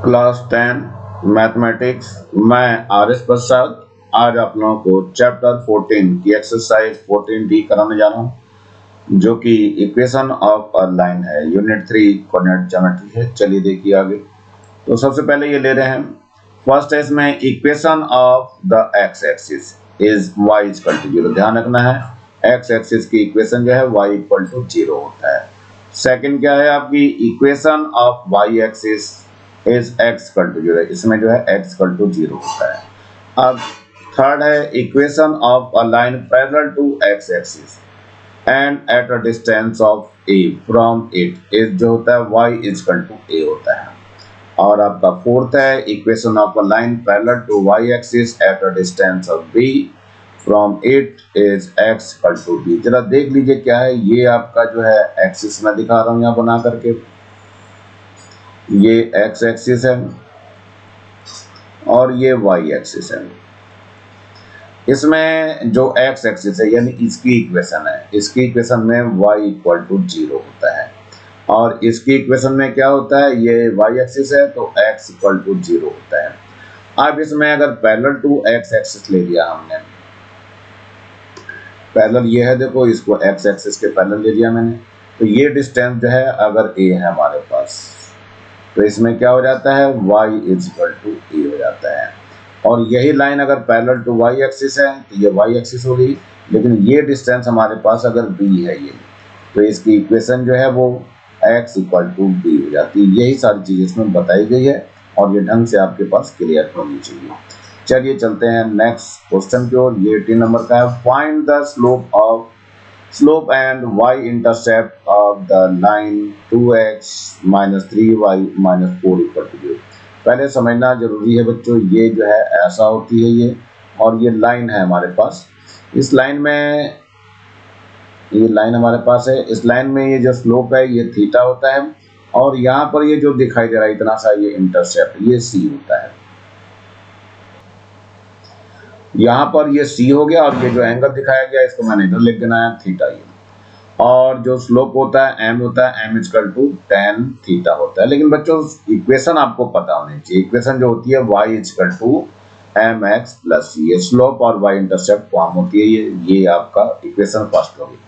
Class 10 mathematics. मैं RS. प्रसाद आज आप लोगों को चैप्टर 14 की एक्सरसाइज 14D कराने जा रहा हूँ, जो कि इक्वेशन ऑफ अ लाइन है। यूनिट 3 कोऑर्डिनेट ज्योमेट्री है। चलिए देखिए आगे। तो सबसे पहले ये ले रहे हैं, फर्स्ट है इसमें equation of the x axis is y equal to 0। ध्यान रखना है, एक्स एक्सिस की इक्वेशन जो है y इक्वल टू 0 होता है। सेकंड क्या है आपकी, equation of y axis is x equal to 0। इसमें जो है x इक्वल टू 0 होता है। अब थर्ड है equation of a line parallel to x axis and at a distance of a from it is जो होता है y is equal to a होता है। और आपका फोर्थ है equation of a line parallel to y axis at a distance of b from it is x equal to b। जरा देख लीजिए क्या है, ये आपका जो है एक्सिस मैं दिखा रहा हूँ यहाँ बना करके, ये x एक्सिस है और ये y एक्सिस है। इसमें जो x एक्सिस है यानी इसकी इक्वेशन है, इसकी इक्वेशन में y इक्वल टू 0 होता है और इसकी इक्वेशन में क्या होता है, ये y एक्सिस है तो x इक्वल टू 0 होता है। अब इसमें अगर पैरेलल टू x एक्सिस ले लिया हमने, पैरेलल ये है, देखो इसको x एक्सिस के पैरेलल ले लिया मैंने, तो ये डिस्टेंस जो है अगर a है हमारे पास, तो इसमें क्या हो जाता है, y is equal to a हो जाता है। और यही लाइन अगर पैरेलल टू y एक्सिस है तो ये y एक्सिस हो गई, लेकिन ये डिस्टेंस हमारे पास अगर b है ये, तो इसकी इक्वेशन जो है वो x इक्वल टू b हो जाती है। यही सारी चीज़ इसमें बताई गई है और ये ढंग से आपके पास क्लियर होनी चाहिए। चलिए चलते हैं नेक्स्ट क्वेश्चन की ओर। ये 18 नंबर का है, find the slope and y intercept of the line 2x minus 3y minus 4 equal to 0। पहले समझना जरूरी है बच्चों, ये जो है ऐसा होती है ये, और ये लाइन है हमारे पास। इस लाइन में, ये लाइन हमारे पास है, इस लाइन में ये जो स्लोप है ये थीटा होता है, और यहाँ पर ये जो दिखाई दे रहा है इतना सा ये इंटरसेप्ट, ये सी होता है। यहाँ पर ये सी हो गया और ये जो एंगल दिखाया गया इसको मैंने इधर लिख देना है थीटा ये। और जो स्लोप होता है एम होता है, m equal to tan theta होता है। लेकिन बच्चों इक्वेशन आपको पता होनी चाहिए, इक्वेशन जो होती है y equal to m x plus c, slope और y इंटरसेप्ट फॉर्म होती है ये आपका इक्वेशन फर्स्ट होगी।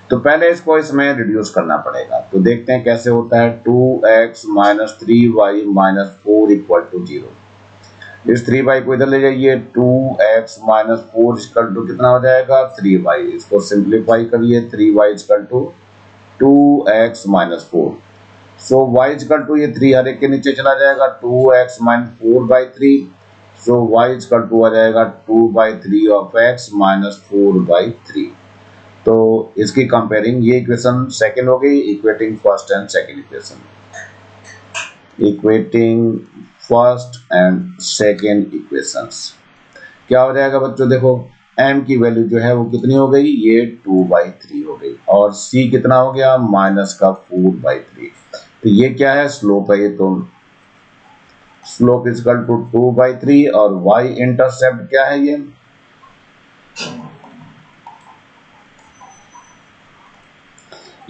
तो पहले इसको इसमें रिड्यूस करना पड़ेगा, तो देखते हैं कैसे होता है। 2x minus 3y minus 4 equal to 0। इस 3y को इधर ले जाइए, 2x माइनस 4 इक्वल टू कितना हो जाएगा, 3y। इसको सिंप्लीफाई करिए, 3y equal to 2x minus 4। So y equal to ये 3 हर एक के नीचे चला जाएगा, 2x minus 4 by 3। So y equal to आ जाएगा 2 by 3 of x minus 4 by 3। तो इसकी कंपेयरिंग ये इक्वेशन सेकंड हो गई, equating first and second equation, equating first and second equations. क्या हो जाएगा बच्चों, देखो m की वैल्यू जो है वो कितनी हो गई, ये 2/3 हो गई, और c कितना हो गया, माइनस का 4/3। तो ये क्या है, स्लोप है ये, तो स्लोप इक्वल टू 2/3 और y इंटरसेप्ट क्या है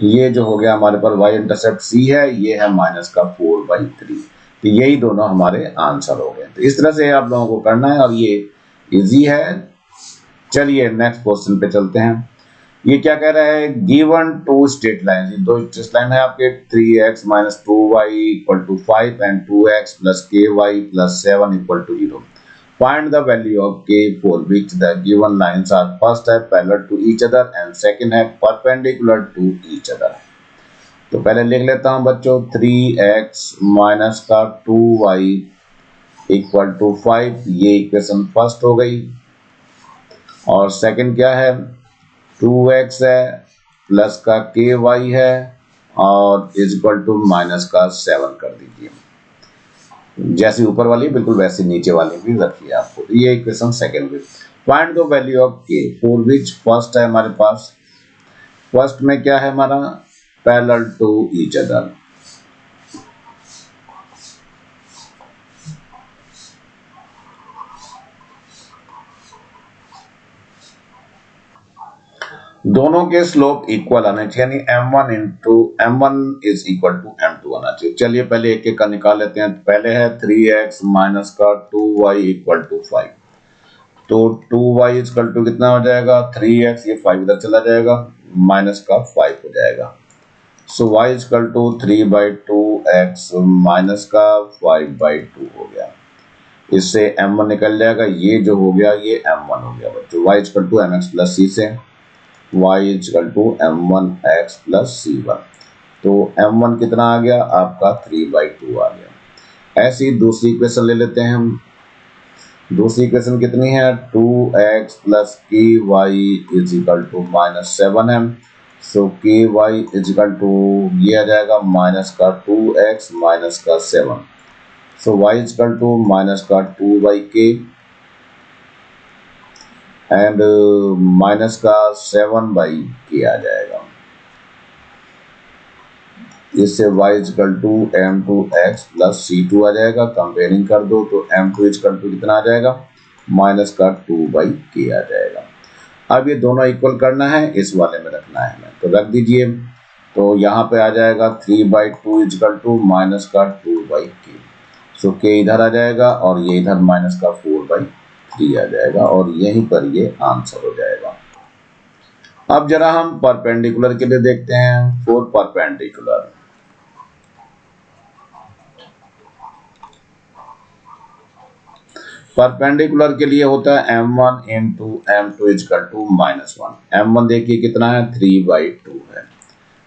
ये जो हो गया हमारे पास y इंटरसेप्ट c है, ये है माइनस का 4/3। तो यही दोनों हमारे आंसर हो गए। तो इस तरह से आप लोगों को करना है और ये इजी है। चलिए नेक्स्ट क्वेश्चन पे चलते हैं। ये क्या कह रहा है, गिवन टू स्ट्रेट लाइन, दो स्ट्रेट लाइन है आपके, 3x minus 2y equal to 5 and 2x plus ky plus 7 equal to 0। Find the value of k for which the given lines are first है parallel to each other and second है perpendicular to each other। तो पहले लिख लेता हूं बच्चों, 3x minus का 2y equal to 5, ये इक्वेशन फर्स्ट हो गई। और सेकंड क्या है, 2x है प्लस का ky है और इज इक्वल टू माइनस का 7 कर दीजिए। जैसी ऊपर वाली बिल्कुल वैसी नीचे वाली भी रखिए आपको। ये इक्वेशन सेकंड में। Find the value of k for which first है हमारे पास, फर्स्ट में क्या है हमारा, पैरेलल टू ईच अदर। दोनों के स्लोप इक्वल आने चाहिए, यानी m1 is equal to m2 आना चाहिए। चलिए पहले एक एक का निकाल लेते हैं। पहले है 3x माइनस का 2y इक्वल टू 5, तो 2y इक्वल टू कितना हो जाएगा 3x, ये 5 इधर चला जाएगा, माइनस का 5 हो जाएगा। So y equal to 3/2x minus का 5/2 हो गया। इससे m1 निकल जाएगा, ये जो हो गया ये m1 हो गया बच्चों। y equal to mx plus c से y equal to m1x plus c1, तो m1 कितना आ गया आपका 3/2 आ गया। ऐसी दूसरी इक्वेशन ले लेते हैं हम। दूसरी इक्वेशन कितनी है 2x plus ky is equal to -7 है। So ky is equal to ये आ जाएगा माइनस का 2x माइनस का 7, so y is equal to minus का 2/k एंड माइनस का 7/k आ जाएगा। इससे y equal to m2x plus c2 आ जाएगा। कंपेयरिंग कर दो तो m2 इक्वल टू कितना आ जाएगा माइनस का 2/k आ जाएगा। अब ये दोनों इक्वल करना है, इस वाले में रखना है हमें, तो रख दीजिए। तो यहाँ पे आ जाएगा 3/2 इक्वल टू माइनस का 2/k, सो k इधर आ जाएगा और ये इधर माइनस का 4/3 आ जाएगा, और यहीं पर ये आंसर हो जाएगा। अब जरा हम परपेंडिकुलर के लिए देखते हैं। फॉर परपेंडिकुलर परपेंडिकुलर के लिए होता है m1 into m2 equal to -1। m1 देखिए कितना है 3/2 है,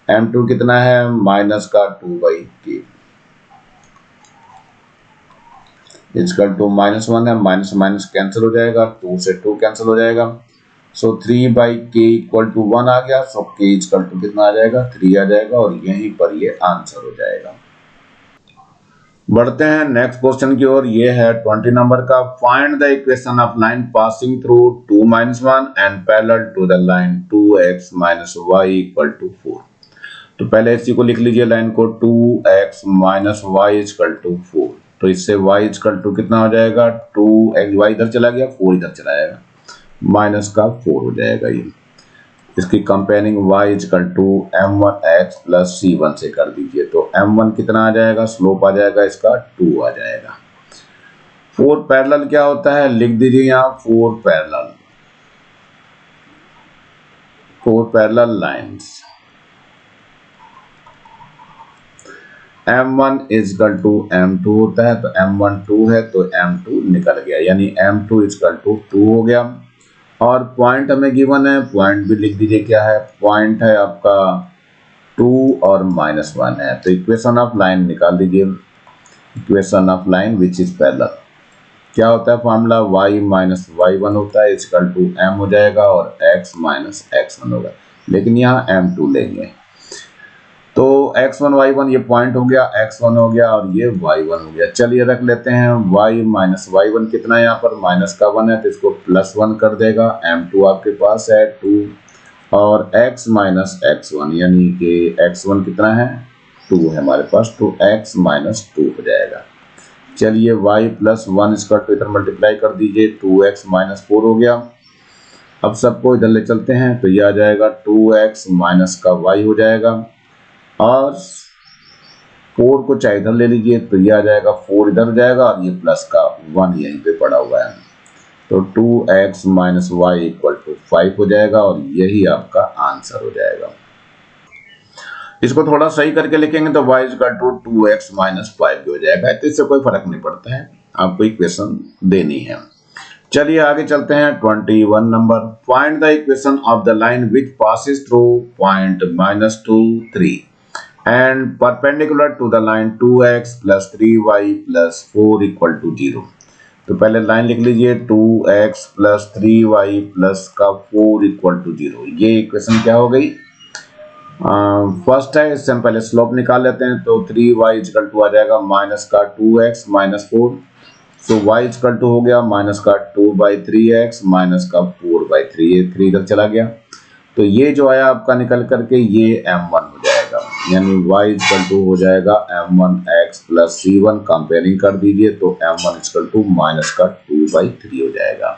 m2 कितना है माइनस का 2/k इक्वल टू -1 है, माइनस माइनस कैंसिल हो जाएगा, 2 से 2 कैंसिल हो जाएगा। सो 3/k इक्वल टू 1 आ गया, सो k इक्वल टू कितना आ जाएगा 3 आ जाएगा, और यहीं पर ये आंसर हो जाएगा। बढ़ते हैं नेक्स्ट क्वेश्चन की ओर। ये है 20 नंबर का। Find the equation of line passing through 2-1 and parallel to the line 2x minus y equal to 4। तो पहले इसी को लिख लीजिए, लाइन को 2x minus y equal to 4। तो इससे y इक्वल टू कितना हो जाएगा 2x, y इधर चला गया 4 इधर चला जाएगा, माइनस का 4 हो जाएगा ये। इसकी comparing y equal to m1x plus c1 से कर दीजिए, तो m1 कितना आ जाएगा, स्लोप आ जाएगा इसका 2 आ जाएगा। 4 पैरेलल क्या होता है, लिख दीजिए यहाँ 4 parallel lines. m1 equal to m2 होता है, तो m1 2 है तो m2 निकल गया, यानी m2 इक्वल टू 2 हो गया। और पॉइंट हमें गिवन है, पॉइंट भी लिख दीजिए क्या है, पॉइंट है आपका 2 और -1 है। तो इक्वेशन ऑफ लाइन निकाल दीजिए, equation of line which is parallel. क्या होता है फॉर्मूला, y माइनस y1 होता है इक्वल टू m हो जाएगा और x माइनस x1 होगा, लेकिन यहाँ m2 लेंगे। तो x1 y1 ये पॉइंट हो गया, x1 हो गया और ये y1 हो गया। चलिए रख लेते हैं y माइनस y1 कितना है, यहाँ पर माइनस का 1 है तो इसको +1 कर देगा। m2 आपके पास है 2 और x माइनस x1, यानी कि x1 कितना है 2 है हमारे पास, तो x माइनस 2 हो जाएगा। चलिए y प्लस 1 इसका तो इधर मल्टीप्लाई कर दीजिए, 2x माइनस 4 हो गया। अब सबको इधर ले चलते हैं, तो ये आ जाएगा 2x माइनस का y हो जाएगा, और 4 को चाहे इधर ले लीजिए तो ये आ जाएगा 4 इधर जाएगा, और ये प्लस का 1 यहीं पे पड़ा हुआ है, तो 2x minus y equal to 5 हो जाएगा, और यही आपका आंसर हो जाएगा। इसको थोड़ा सही करके लिखेंगे तो y equal to 2x minus 5 हो जाएगा, तो इससे कोई फर्क नहीं पड़ता है, आपको इक्वेशन देनी है। चलिए आगे चलते हैं 21 number. Find the equation of the line which passes through point -2, 3 and perpendicular to the line 2x plus 3y plus 4 equal to 0। तो पहले लाइन लिख लीजिए 2x plus 3y plus का 4 equal to 0। ये इक्वेशन क्या हो गई, फर्स्ट है, इससे हम पहले स्लोप निकाल लेते हैं। तो 3y इक्वल टू आ जाएगा माइनस का 2x minus 4, so y equal to हो गया माइनस का 2/3x माइनस का 4/3, ये 3 इधर चला गया, तो ये जो आया आपका निकल करके ये m1 हो जाएगा, यानी y इक्वल टू हो जाएगा m1x प्लस c1। कंपेयरिंग कर दीजिए तो m1 इक्वल टू माइनस का 2/3 हो जाएगा।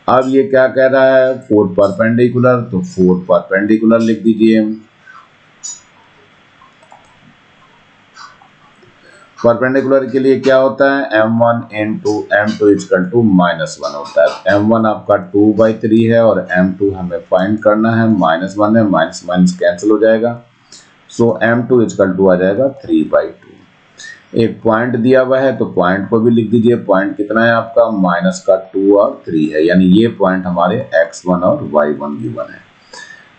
अब ये क्या कह रहा है, 4 परपेंडिकुलर, तो 4 परपेंडिकुलर लिख दीजिए। परपेंडिकुलर के लिए क्या होता है, m1 into m2 equal to -1 होता है। m1 आपका 2/3 है और m2 हमें फाइंड करना है, -1 है, माइनस माइनस कैंसिल हो जाएगा। सो m2 इक्वल टू आ जाएगा 3/2। एक पॉइंट दिया हुआ है तो पॉइंट को भी लिख दीजिए। पॉइंट कितना है आपका, -2 और 3 है, यानी ये पॉइंट हमारे x1 और y1 गिवन है।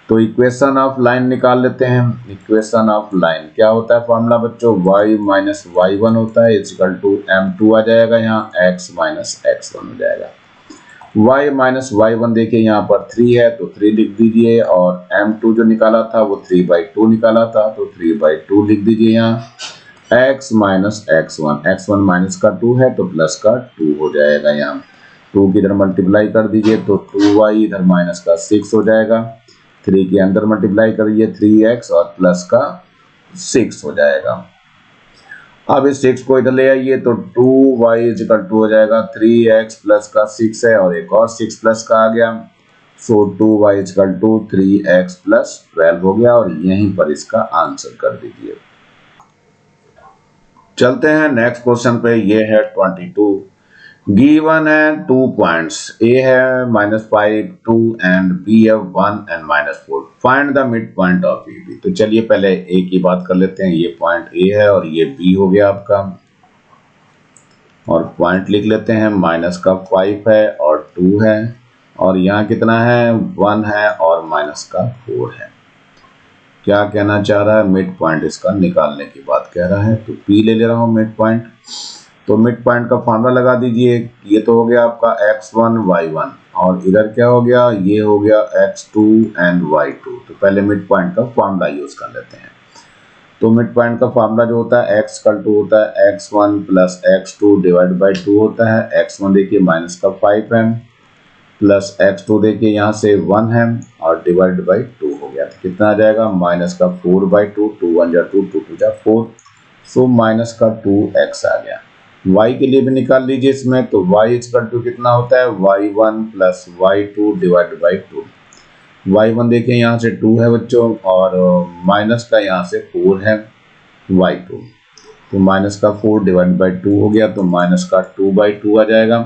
तो इक्वेशन ऑफ लाइन निकाल लेते हैं। इक्वेशन ऑफ लाइन क्या होता है फॉर्मूला बच्चों, y माइनस y1 होता है इक्वल टू m2 आ जाएगा, यहाँ x माइनस x1 हो जाएगा। y माइनस y1 देखिए यहाँ पर 3 है तो 3 लिख दीजिए, और m2 जो निकाला था वो 3/2 निकाला था तो 3/2 लिख दीजिए। यहाँ x माइनस x1 माइनस का 2 है तो प्लस का 2 हो जाएगा। यहाँ 2 की इधर मल्टीप्लाई कर दीजिए तो 2y इधर माइनस का 6 हो जाएगा। 3 के अंदर मल्टीप्लाई करिए 3x और प्लस का 6 हो जाएगा। अब इस 6 को इधर ले आइए तो 2y इक्वल टू हो जाएगा 3x प्लस का 6 है और एक और 6 प्लस का आ गया। सो 2y equal to 3x plus 12 हो गया, और यहीं पर इसका आंसर कर दीजिए। चलते हैं नेक्स्ट क्वेश्चन पे। ये है 22। गिवन है 2 पॉइंट्स, a है -5, 2 एंड b है 1 and -4। Find the mid point of AB। तो चलिए पहले a की बात कर लेते हैं। ये पॉइंट a है और ये b हो गया आपका, और पॉइंट लिख लेते हैं। -5 है और 2 है, और यहाँ कितना है, 1 है और -4 है। क्या कहना चाह रहा है, मिड पॉइंट इसका निकालने की बात कह रहा है। तो p ले ले रहा हूँ मिड पॉइंट। तो मिड पॉइंट का फार्मूला लगा दीजिए। ये तो हो गया आपका x1 y1, और इधर क्या हो गया, ये हो गया x2 एंड y2। तो पहले मिड पॉइंट का फार्मूला यूज कर लेते हैं। तो मिड पॉइंट का फार्मूला जो होता है x इक्वल टू होता है x1 plus x2 divide by 2 होता है। x1 देखिए -5 है, प्लस x2 देखिए यहाँ से 1 है और डिवाइड बाई 2 हो गया। तो कितना आ जाएगा, -4/2, 2 1 जा 2, 2 2 जा 4, सो -2x आ गया। y के लिए भी निकाल लीजिए इसमें। तो y इक्वल टू कितना होता है, y1 plus y2 divide by 2। y1 देखिए यहाँ से 2 है बच्चों, और माइनस का यहाँ से 4 है y2, तो -4 डिवाइड बाई 2 हो गया, तो -2/2 आ जाएगा।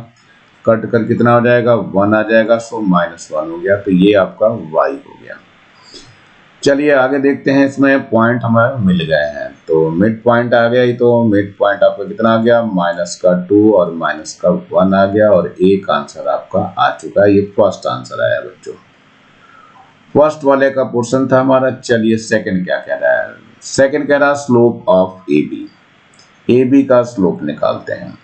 कट कर कितना हो जाएगा, 1 आ जाएगा, सो -1 हो गया। तो ये आपका y हो गया। चलिए आगे देखते हैं। इसमें पॉइंट हमें मिल गए हैं, तो मिड पॉइंट आ गया। ही तो मिड पॉइंट आपका कितना आ गया, -2 और -1 आ गया, और एक आंसर आपका आ चुका है। ये फर्स्ट आंसर आया बच्चों, फर्स्ट वाले का पोर्शन था हमारा। चलिए सेकंड क्या कह रहा है। सेकंड कह रहा है स्लोप ऑफ AB। AB का स्लोप निकालते हैं।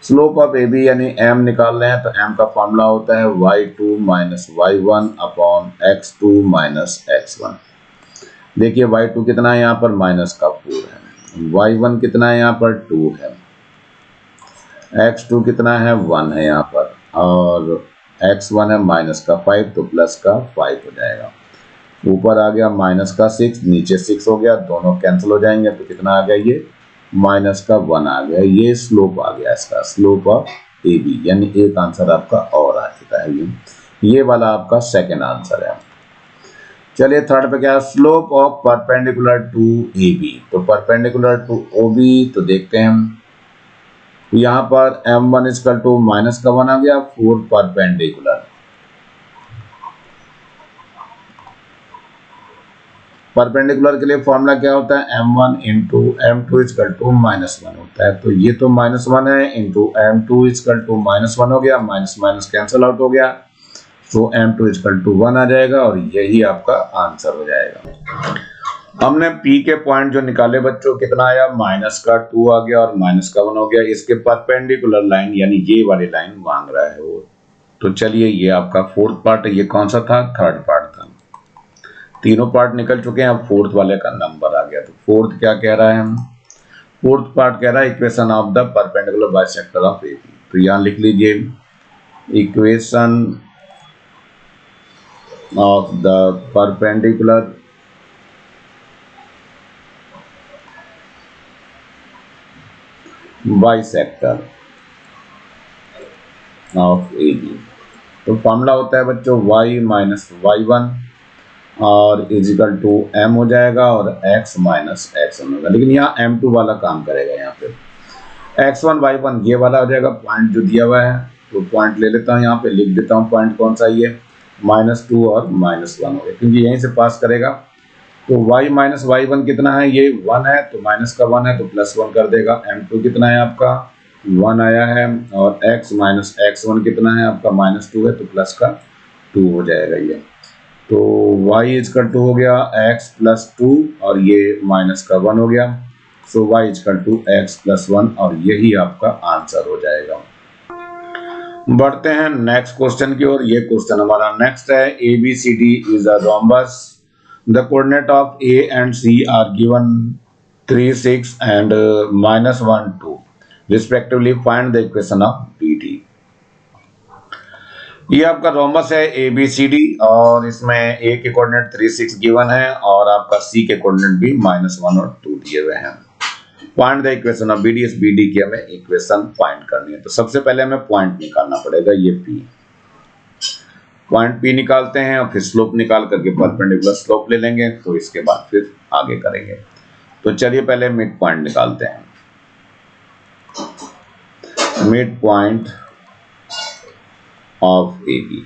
स्लोप ऑफ AB यानी m निकाल रहे हैं, तो m का फॉर्मूला होता है y2 minus y1 upon x2 minus x1। देखिए y2 कितना है यहाँ पर, -4 है, y1 कितना है यहाँ पर 2 है, x2 कितना है 1 है यहाँ पर, और x1 है -5, तो +5 हो जाएगा। ऊपर आ गया -6, नीचे 6 हो गया, दोनों कैंसिल हो जाएंगे, तो कितना आ गया, ये -1 आ गया। ये स्लोप आ गया इसका, स्लोप ऑफ AB, यानी एक आंसर आपका और आ चुका है। ये वाला आपका सेकंड आंसर है। चलिए थर्ड पे क्या है, slope of perpendicular to AB। तो परपेंडिकुलर टू OB, तो देखते हैं हम। यहाँ पर m1 इक्वल टू -1 आ गया, 4 परपेंडिकुलर। परपेंडिकुलर के लिए फॉर्मूला क्या होता है, m1 into m2 equal to -1 होता है। तो ये तो -1 है, इंटू m2 इक्वल टू -1 हो गया, माइनस माइनस कैंसिल आउट हो गया, तो m2 इक्वल टू 1 आ जाएगा, और यही आपका आंसर हो जाएगा। हमने P के पॉइंट जो निकाले बच्चों, कितना आया, -2 आ गया और -1 हो गया। इसके परपेंडिकुलर लाइन यानी ये वाली लाइन मांग रहा है वो। तो चलिए ये आपका फोर्थ पार्ट है। ये कौन सा था, थर्ड पार्ट था। तीनों पार्ट निकल चुके हैं, अब फोर्थ वाले का नंबर आ गया। तो फोर्थ क्या कह रहा है, हम फोर्थ पार्ट कह रहा है equation of the perpendicular bisector of AB। तो यहां लिख लीजिए equation of the perpendicular bisector of a b. तो फॉर्मूला होता है बच्चों y माइनस वाई वन और इजिकल टू m हो जाएगा और x माइनस एक्स वन होगा, लेकिन यहाँ m2 वाला काम करेगा। यहाँ पे x1 y1 ये वाला हो जाएगा पॉइंट जो दिया हुआ है, तो पॉइंट ले लेता हूँ, यहाँ पे लिख देता हूँ पॉइंट कौन सा, ये -2 और -1 हो गया, क्योंकि यहीं से पास करेगा। तो y माइनस वाई वन कितना है, ये 1 है, तो माइनस का 1 है तो +1 कर देगा। m2 कितना है आपका 1 आया है, और x माइनस x1 कितना है आपका -2 है, तो प्लस का 2 हो जाएगा ये। तो y इजकल टू हो गया x प्लस 2 और ये माइनस का 1 हो गया। So y is equal to x plus 1 और यही आपका आंसर हो जाएगा। बढ़ते हैं नेक्स्ट क्वेश्चन की ओर। ये क्वेश्चन हमारा नेक्स्ट है, ABCD is a rhombus, the coordinate of A and C are given 3, 6 and -1, 2 respectively, find the equation of BD। ये आपका रोम्बस है ABCD और इसमें A के कोऑर्डिनेट 3, 6 गिवन है और आपका C के कोऑर्डिनेट भी -1 और 2 दिए हुए हैं। Find the equation of BD। इस BD की हमें इक्वेशन फाइंड करनी है, तो सबसे पहले हमें पॉइंट निकालना पड़ेगा, ये P। पॉइंट P निकालते हैं और फिर स्लोप निकाल करके परपेंडिकुलर स्लोप ले लेंगे, तो इसके बाद फिर आगे करेंगे। तो चलिए पहले मिड पॉइंट निकालते हैं। मिड पॉइंट ऑफ AB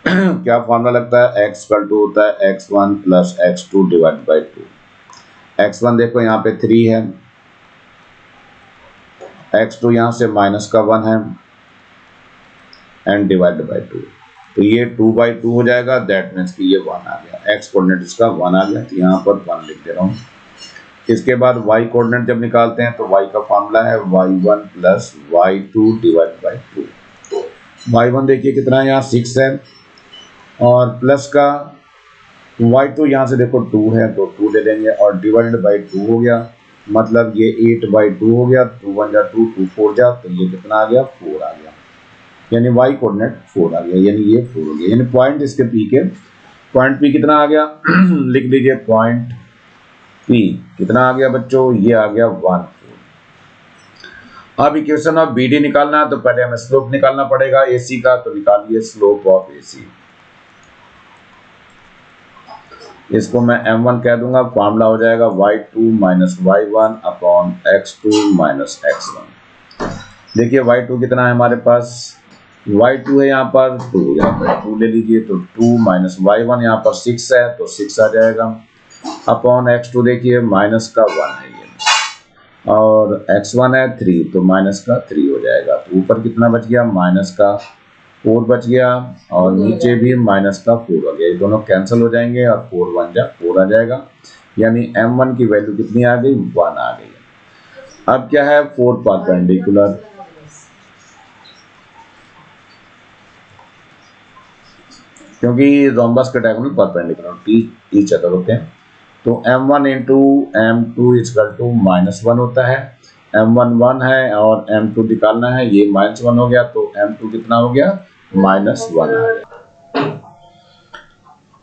क्या फॉर्मूला लगता है, x इक्वल टू होता है x1 plus x2 divide by 2। x1 देखो यहाँ पे 3 है, x2 यहाँ से माइनस का 1 है एंड डिवाइड बाई 2, तो ये 2/2 हो जाएगा। दैट मीन्स कि ये 1 आ गया, x कोऑर्डिनेट इसका 1 आ गया, तो यहाँ पर 1 लिख दे रहा हूँ। इसके बाद y कोऑर्डिनेट जब निकालते हैं तो y का फॉर्मूला है y1 plus y2 divide by 2। y1 देखिए कितना है, यहाँ 6 है और प्लस का y2 यहाँ से देखो 2 है, तो 2 ले लेंगे और डिवाइडेड बाई 2 हो गया, मतलब ये 8/2 हो गया। 2 1 जा 2, 2 4 जा, तो ये कितना आ गया 4 आ गया, यानी y कोऑर्डिनेट 4 आ गया, यानी ये 4 हो गया। यानी पॉइंट इसके P के, पॉइंट P कितना आ गया लिख लीजिए, पॉइंट P कितना आ गया बच्चों, ये आ गया 1, 4। अब इक्वेशन ऑफ BD निकालना है, तो पहले हमें स्लोप निकालना पड़ेगा AC का, तो निकालिए स्लोप ऑफ AC। इसको मैं m1 कह दूंगा, फॉर्मूला हो जाएगा y2 minus y1 upon x2 minus x1। देखिए y2 कितना है हमारे पास, y2 है यहाँ पर 2, यहाँ पर 2 ले लीजिए, तो 2 माइनस y1 यहाँ पर 6 है, तो 6 आ जाएगा, अपॉन x2 देखिए माइनस का 1 है ये, और x1 है 3, तो माइनस का 3 हो जाएगा। तो ऊपर कितना बच गया, माइनस का 4 बच गया और नीचे भी माइनस का 4 हो गया, ये दोनों कैंसिल हो जाएंगे और 4 1 जा 4 आ जाएगा, यानी m1 की वैल्यू कितनी आ गई, 1 आ गई। अब क्या है, 4 परपेंडिकुलर, क्योंकि रोम्बस के डायगोनल परपेंडिकुलर टी चतर होते हैं, तो m1 into m2 equal to -1 होता है। m1 1 है और m2 निकालना है, ये -1 हो गया, तो m2 कितना हो गया, -1 आ गया।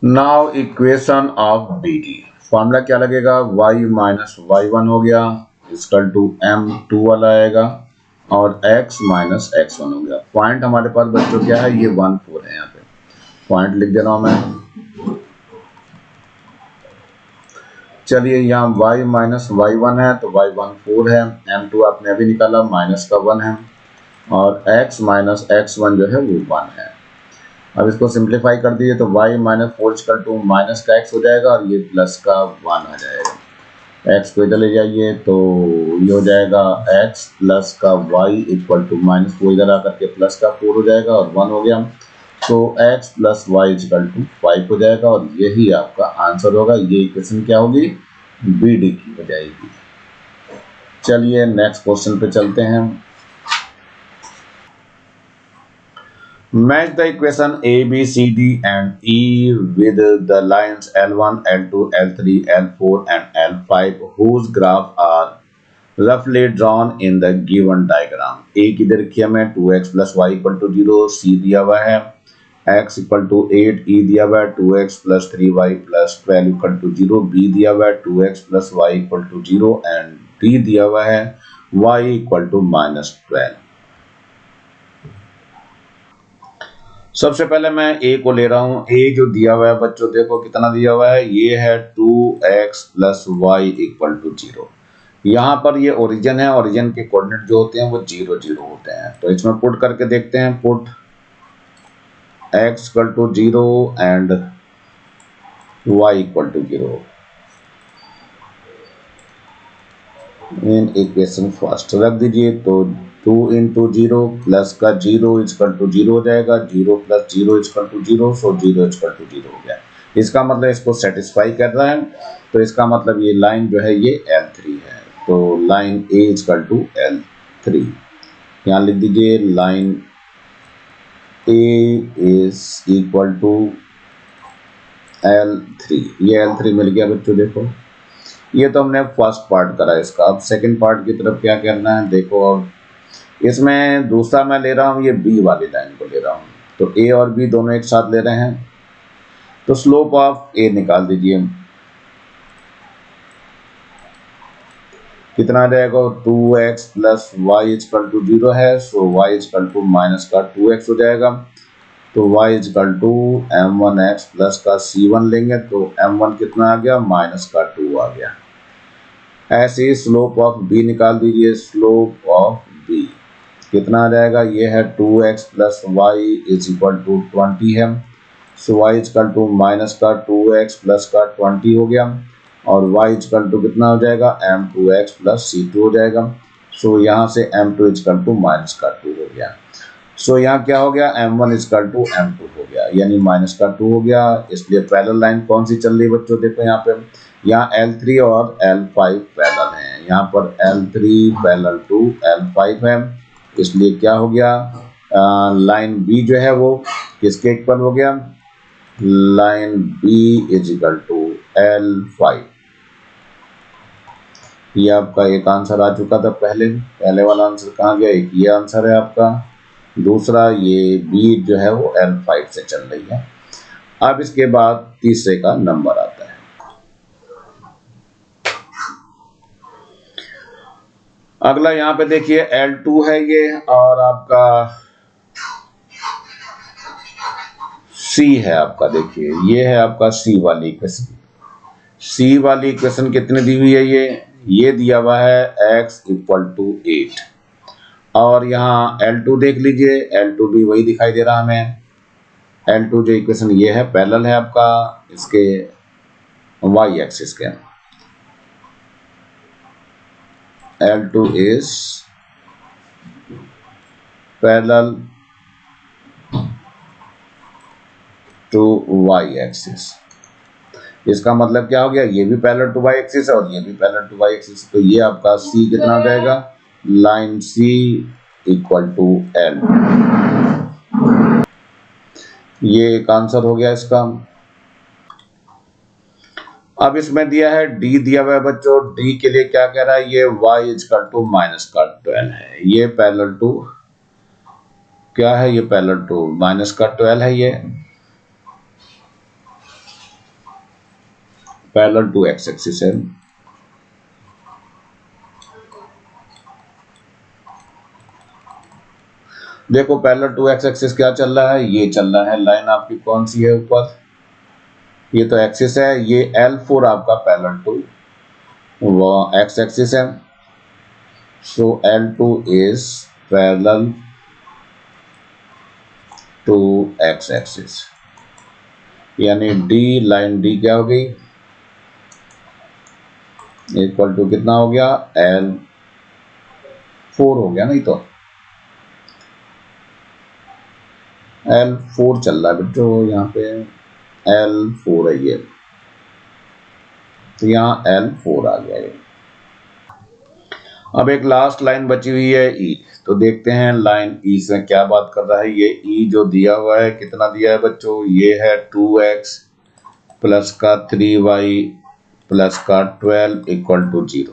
Now equation of BD, formula क्या लगेगा, y माइनस y1 हो गया इक्वल टू m2 वाला आएगा और x माइनस x1 हो गया। पॉइंट हमारे पास बच्चों क्या है, ये 1 4 है, यहाँ पे पॉइंट लिख दे रहा हूं मैं। चलिए यहाँ y माइनस y1 है, तो y1 4 है, m2 आपने अभी निकाला माइनस का 1 है और x माइनस x1 जो है वो 1 है। अब इसको सिंप्लीफाई कर दीजिए, तो y minus 4 equal to minus का x हो जाएगा और ये प्लस का 1 आ जाएगा। x को इधर ले जाइए, तो ये हो जाएगा x प्लस का y इक्वल टू -4 इधर आकर के प्लस का 4 हो जाएगा और 1 हो गया, तो x plus y equal to 5 हो जाएगा और यही आपका आंसर होगा। ये इक्वेशन क्या होगी, BD की हो जाएगी। चलिए नेक्स्ट क्वेश्चन पे चलते हैं। Match the equation ABCD and E with the lines L1, L2, L3, L4 and L5 whose graph are roughly drawn in the given diagram। A की इधर रखी हमें 2x plus y equal to 0, C दिया हुआ है x equal to 8, E दिया हुआ है 2x plus 3y plus 12 equal to 0, B दिया हुआ है 2x plus y equal to 0 and D दिया हुआ है y इक्वल टू -12। सबसे पहले मैं a को ले रहा हूं। a जो दिया हुआ है बच्चों, देखो कितना दिया हुआ है, ये है 2x plus y equal to 0। यहाँ पर ये ओरिजिन है, ओरिजिन के कोऑर्डिनेट जो होते हैं वो 0 0 होते हैं। तो इसमें पुट करके देखते हैं, put x equal to 0 and y equal to 0 in equation first रख दीजिए। तो 2 इंटू 0 प्लस का 0 इक्वल टू 0 हो जाएगा, 0 plus 0 equal to 0, so 0 equal to 0 हो गया। इसका मतलब इसको सेटिस्फाई कर रहा है। तो इसका मतलब ये लाइन जो है ये L3 है। तो line A equal to L3, यहाँ लिख दीजिए line A is equal to L3। ये L3 मिल गया बच्चों। देखो ये तो हमने फर्स्ट पार्ट करा इसका। अब सेकंड पार्ट की तरफ क्या करना है, देखो अब इसमें दूसरा मैं ले रहा हूँ, ये बी वाली लाइन को ले रहा हूँ। तो ए और बी दोनों एक साथ ले रहे हैं। तो स्लोप ऑफ ए निकाल दीजिए, कितना आ जाएगा, 2x plus y equal to 0 है, so y equal to minus का 2x हो जाएगा। तो y equal to m1x plus का c1 लेंगे, तो m1 कितना आ गया, माइनस का 2 आ गया। ऐसे ही स्लोप ऑफ b निकाल दीजिए। स्लोप ऑफ b कितना आ जाएगा, ये है 2x plus y is equal to 20 है, so y equal to minus का 2x प्लस का 20 हो गया। और y इक्वल टू कितना हो जाएगा, m2x प्लस c2 हो जाएगा। सो यहाँ से m2 इक्वल टू माइनस का 2 हो गया। सो यहाँ क्या हो गया, m1 इक्वल टू m2 हो गया, यानी माइनस का 2 हो गया। इसलिए पैरेलल लाइन कौन सी चल रही है बच्चों, देखो यहाँ पे, यहाँ L3 और L5 पैरेलल हैं। यहाँ पर L3 पैरेलल टू L5 है, इसलिए क्या हो गया, लाइन B जो है वो किसके इक्वल हो गया, line B is equal to L5। ये आपका एक आंसर आ चुका था। पहले वाला आंसर कहाँ गया, एक ये आंसर है आपका। दूसरा ये बी जो है वो L5 से चल रही है। अब इसके बाद तीसरे का नंबर आता है। अगला यहाँ पे देखिए L2 है ये, और आपका C है आपका। देखिए ये है आपका C वाली इक्वेशन। C वाली इक्वेशन कितने दी हुई है, ये दिया हुआ है x इक्वल टू 8। और यहाँ L2 देख लीजिए, L2 भी वही दिखाई दे रहा हमें। L2 जो इक्वेशन ये है पैरेलल है आपका इसके y एक्सिस के। L2 is parallel to y axis। इसका मतलब क्या हो गया, ये भी पैरेलल टू y एक्सिस है और ये भी पैरेलल टू y एक्सिस। तो ये आपका C कितना हो जाएगा, line C equal to L। ये एक आंसर हो गया इसका। अब इसमें दिया है D दिया हुआ है बच्चों। D के लिए क्या कह रहा है, ये y इक्वल टू माइनस का 12 है। ये पैरेलल टू क्या है, ये पैरेलल टू माइनस का 12 है। ये पैरेलल टू x एक्सिस है। देखो पैरेलल टू x एक्सिस क्या चल रहा है, ये चल रहा है लाइन आपकी कौन सी है ऊपर, ये तो एक्सिस है। ये L4 आपका पैरेलल टू वो x एक्सिस है। So L2 is parallel to x axis, यानी D, लाइन D क्या हो गई, इक्वल टू कितना हो गया, L4 हो गया। नहीं तो L4 चल रहा है बच्चों, यहाँ पे L4 है ये, तो यहाँ L4 आ गया ये। अब एक लास्ट लाइन बची हुई है E। तो देखते हैं लाइन E से क्या बात कर रहा है। ये E जो दिया हुआ है कितना दिया है बच्चों, ये है 2x प्लस का 3y प्लस का 12 इक्वल टू 0।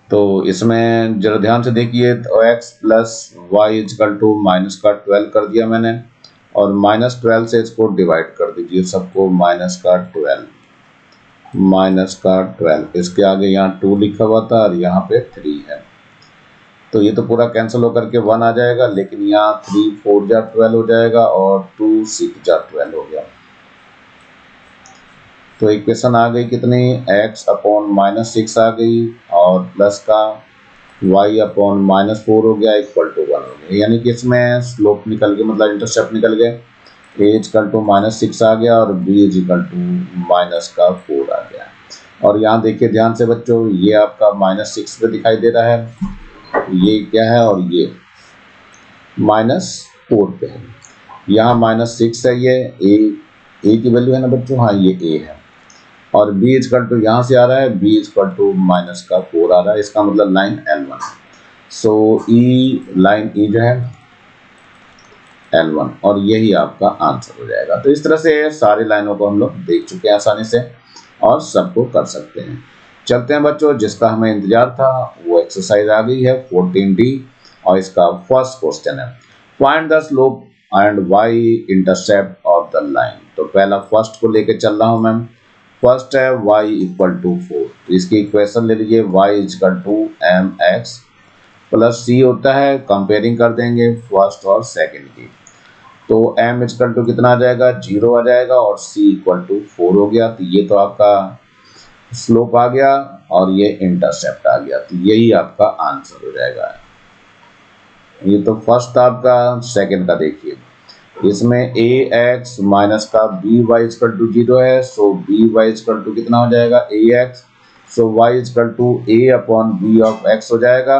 तो इसमें जरा ध्यान से देखिए, तो x plus y equal to minus का 12 कर दिया मैंने, और माइनस 12 से इसको डिवाइड कर दीजिए सबको, माइनस का 12 माइनस का 12, इसके आगे यहाँ 2 लिखा हुआ था और यहाँ पे 3 है, तो ये तो पूरा कैंसिल होकर के 1 आ जाएगा, लेकिन यहाँ 3 4 जा 12 हो जाएगा और 2 6 जा 12 हो गया। तो इक्वेशन आ गई कितनी, x अपॉन -6 आ गई और प्लस का y अपॉन -4 हो गया इक्वल टू 1 हो गया। यानी कि इसमें स्लोप निकल गया, मतलब इंटरसेप्ट निकल गए, a इक्वल टू -6 आ गया और b इक्वल टू -4 आ गया। और यहाँ देखिए ध्यान से बच्चों, ये आपका -6 पे दिखाई दे रहा है, ये क्या है और ये -4 पे है। यहाँ -6 है, ये a की वैल्यू है ना बच्चों, हाँ ये a है, और b इक्वल टू यहाँ से आ रहा है, b इक्वल टू -4 आ रहा है, इसका मतलब line L1। So line E जो है L1, और यही आपका आंसर हो जाएगा। तो इस तरह से सारी लाइनों को हम लोग देख चुके हैं आसानी से और सबको कर सकते हैं। चलते हैं बच्चों, जिसका हमें इंतजार था वो एक्सरसाइज आ गई है 14D, और इसका फर्स्ट क्वेश्चन है find the slope and y intercept of the line. तो पहला फर्स्ट को लेके चल रहा हूं मैम। फर्स्ट है y इक्वल टू 4, तो इसकी इक्वेशन ले लीजिए, y equal to mx plus c होता है, कंपेयरिंग कर देंगे फर्स्ट और सेकंड की। तो m इक्वल टू कितना आ जाएगा, 0 आ जाएगा, और c इक्वल टू 4 हो गया। तो ये तो आपका स्लोप आ गया और ये इंटरसेप्ट आ गया, तो यही आपका आंसर हो जाएगा। ये तो फर्स्ट आपका। सेकंड का देखिए, इसमें ax माइनस का by इक्वल टू 0 है, सो by इक्वल टू कितना हो जाएगा, ax, so y equal to a upon b of x हो जाएगा,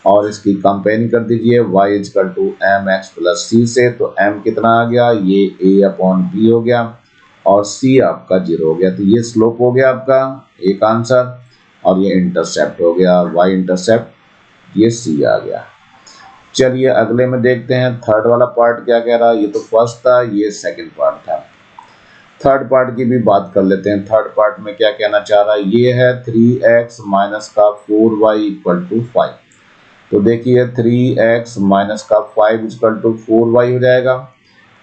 और इसकी कंपेयरिंग कर दीजिए y equal to mx plus c से, तो m कितना आ गया, ये a अपॉन b हो गया और c आपका 0 हो गया। तो ये स्लोप हो गया आपका एक आंसर, और ये इंटरसेप्ट हो गया y इंटरसेप्ट, ये c आ गया। चलिए अगले में देखते हैं थर्ड वाला पार्ट क्या कह रहा है। ये तो फर्स्ट था, ये सेकंड पार्ट था। थर्ड पार्ट की भी बात कर लेते हैं। थर्ड पार्ट में क्या कहना चाह रहा है, ये है 3x माइनस का 4y इक्वल टू 5। तो देखिए 3x माइनस का 5 इक्वल टू 4y हो जाएगा,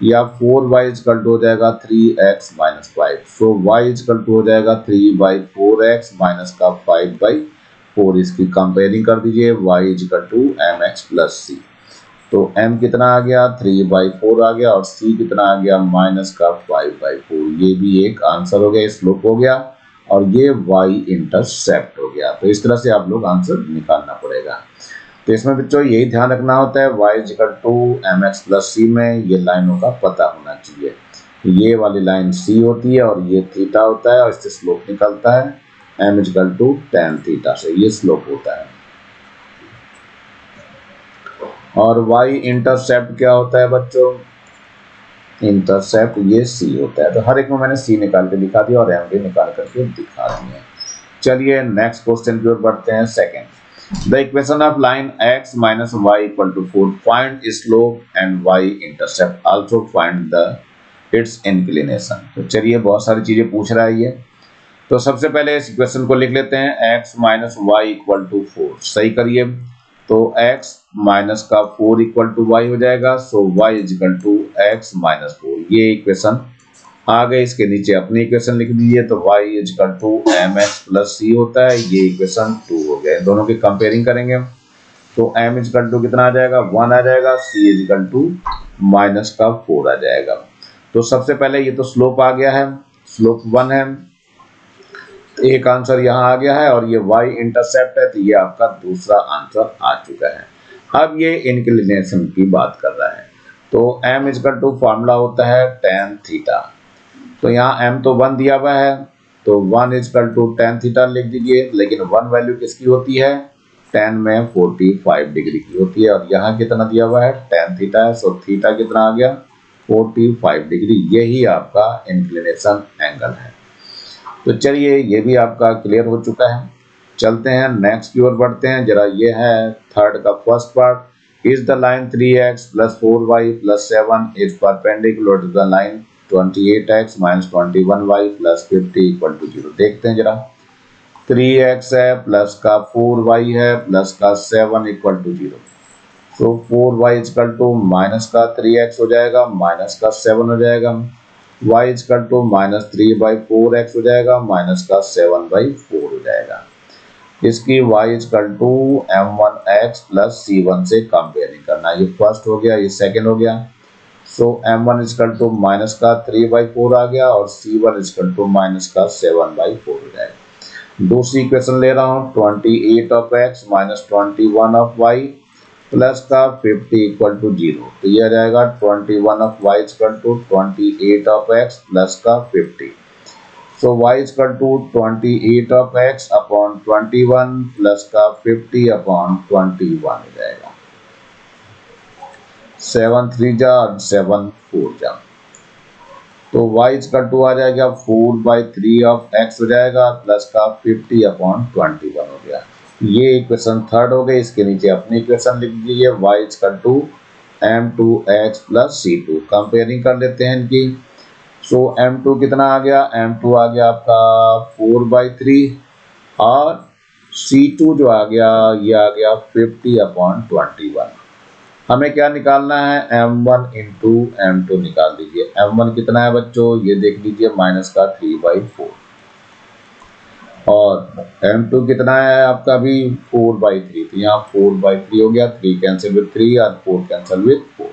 या 4y इक्वल टू हो जाएगा 3x minus 5। So y equal to हो जाएगा 3/4x माइनस का 5/4। इसकी कंपेयरिंग कर दीजिए, y equal to mx plus c। तो m कितना आ गया, 3/4 आ गया, और c कितना आ गया, माइनस का 5/4। ये भी एक आंसर हो गया, स्लोप हो गया, और ये y इंटरसेप्ट हो गया। तो इस तरह से आप लोग आंसर निकालना पड़ेगा। तो इसमें बच्चों यही ध्यान रखना होता है, y equal to mx plus c में ये लाइनों का पता होना चाहिए। ये वाली लाइन c होती है और ये थीटा होता है, और इससे स्लोप निकलता है m equal to tan theta से, ये स्लोप होता है। और y इंटरसेप्ट क्या होता है बच्चों, इंटरसेप्ट ये c होता है। तो हर एक में मैंने c निकाल के दिखा दिया और m भी निकाल करके दिखा दिए। चलिए नेक्स्ट क्वेश्चन की ओर बढ़ते हैं। Second, the equation of line x minus y equal to 4, find slope and y intercept, also find the its inclination. तो चलिए बहुत सारी चीजें पूछ रहा है ये। तो सबसे पहले इस इक्वेशन को लिख लेते हैं, x minus y equal to 4। सही करिए, तो x माइनस का 4 इक्वल टू y हो जाएगा, so y equal to x minus 4। ये इक्वेशन आ गए, इसके नीचे अपनी इक्वेशन लिख दीजिए, तो y equal to mx plus c होता है, ये इक्वेशन 2 हो गया। दोनों की कंपेयरिंग करेंगे तो m इक्वल टू कितना आ जाएगा, 1 आ जाएगा, c इक्वल टू माइनस का 4 आ जाएगा। तो सबसे पहले ये तो स्लोप आ गया है, स्लोप 1 है, एक आंसर यहाँ आ गया है, और ये y इंटरसेप्ट है, तो ये आपका दूसरा आंसर आ चुका है। अब ये इंक्लिनेशन की बात कर रहा है, तो m इक्वल टू फॉर्मूला होता है tan थीटा। तो यहाँ m तो 1 दिया हुआ है, तो 1 इक्वल टू tan थीटा लिख दीजिए, लेकिन 1 वैल्यू किसकी होती है, tan में 45 डिग्री की होती है, और यहाँ कितना दिया हुआ है, tan थीटा है, सो थीटा कितना आ गया, 45 डिग्री। यही आपका इंक्लिनेशन एंगल है। तो चलिए ये भी आपका क्लियर हो चुका है। चलते हैं नेक्स्ट की ओर बढ़ते हैं। जरा ये है थर्ड का first part, is the line 3x plus 4y plus 7 is perpendicular to the line 28x minus 21y plus 50 equal to 0। देखते हैं जरा, 3x है प्लस का 4y है प्लस का 7 इक्वल टू 0। तो 4y इक्वल टू माइनस का 3x हो जाएगा, माइनस का 7 हो जाएगा। y इजकल टू -3/4x हो जाएगा, माइनस का 7/4 हो जाएगा। इसकी y is equal to m1x plus c1 से कंपेयरिंग करना है। ये फर्स्ट हो गया, ये सेकेंड हो गया। सो m1 इजकल टू माइनस का 3/4 आ गया और c1 इजकल टू माइनस का 7/4 हो जाएगा। दूसरी इक्वेशन ले रहा हूँ, 28 of x minus 21 of y plus का 50 इक्वल टू 0। तो यह रहेगा 21 of y is equal to 28 of x plus का 50। So y is equal to 28 of x upon 21 plus का 50 अपॉन 21 हो जाएगा। 7 3 जा और 7 4 जा, तो y इजकल टू आ जाएगा 4/3 ऑफ x हो जाएगा प्लस का 50 अपॉन 21 हो गया। ये इक्वेशन थर्ड हो गई। इसके नीचे अपनी इक्वेशन लिख दीजिए, y is equal to m2x plus c2। Comparing कर लेते हैं इनकी। सो m2 कितना आ गया, m2 आ गया आपका 4/3 और c2 जो आ गया ये आ गया 50 अपॉन 21। हमें क्या निकालना है, m1 इंटू m2 निकाल दीजिए। m1 कितना है बच्चों, ये देख लीजिए माइनस का 3/4 और m2 कितना है आपका भी 4/3। तो यहाँ 4/3 हो गया, 3 कैंसिल विथ 3 और 4 कैंसिल विथ 4।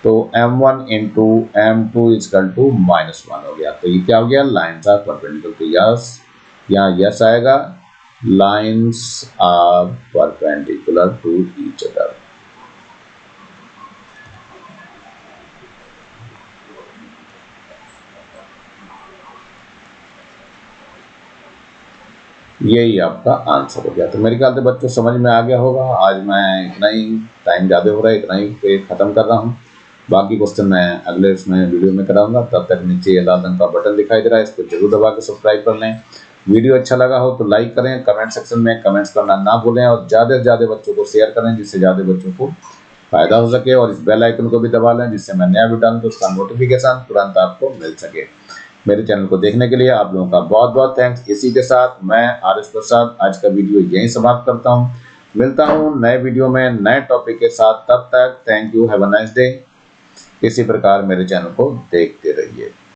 तो m1 into m2 is equal to -1 हो गया। तो ये क्या हो गया, लाइन्स आर परपेंडिकुलर। तो यस, यहाँ यस आएगा, lines are perpendicular to each other. यही आपका आंसर हो गया। तो मेरे ख्याल से बच्चों समझ में आ गया होगा। आज मैं इतना ही, टाइम ज़्यादा हो रहा है, इतना ही पे ख़त्म कर रहा हूँ। बाकी क्वेश्चन मैं अगले इसमें वीडियो में कराऊंगा। तब तक नीचे ये लाल रंग का बटन दिखाई दे रहा है, इस पर जरूर दबा के सब्सक्राइब कर लें। वीडियो अच्छा लगा हो तो लाइक करें, कमेंट सेक्शन में कमेंट्स करना ना भूलें और ज़्यादा से ज़्यादा बच्चों को शेयर करें जिससे ज़्यादा बच्चों को फायदा हो सके। और इस बेल आइकन को भी दबा लें जिससे मैं नया वीडियो डालूं तो उसका नोटिफिकेशन तुरंत आपको मिल सके। मेरे चैनल को देखने के लिए आप लोगों का बहुत बहुत थैंक्स। इसी के साथ मैं आर.एस. प्रसाद आज का वीडियो यहीं समाप्त करता हूं। मिलता हूं नए वीडियो में नए टॉपिक के साथ। तब तक thank you, have a nice day. इसी प्रकार मेरे चैनल को देखते रहिए।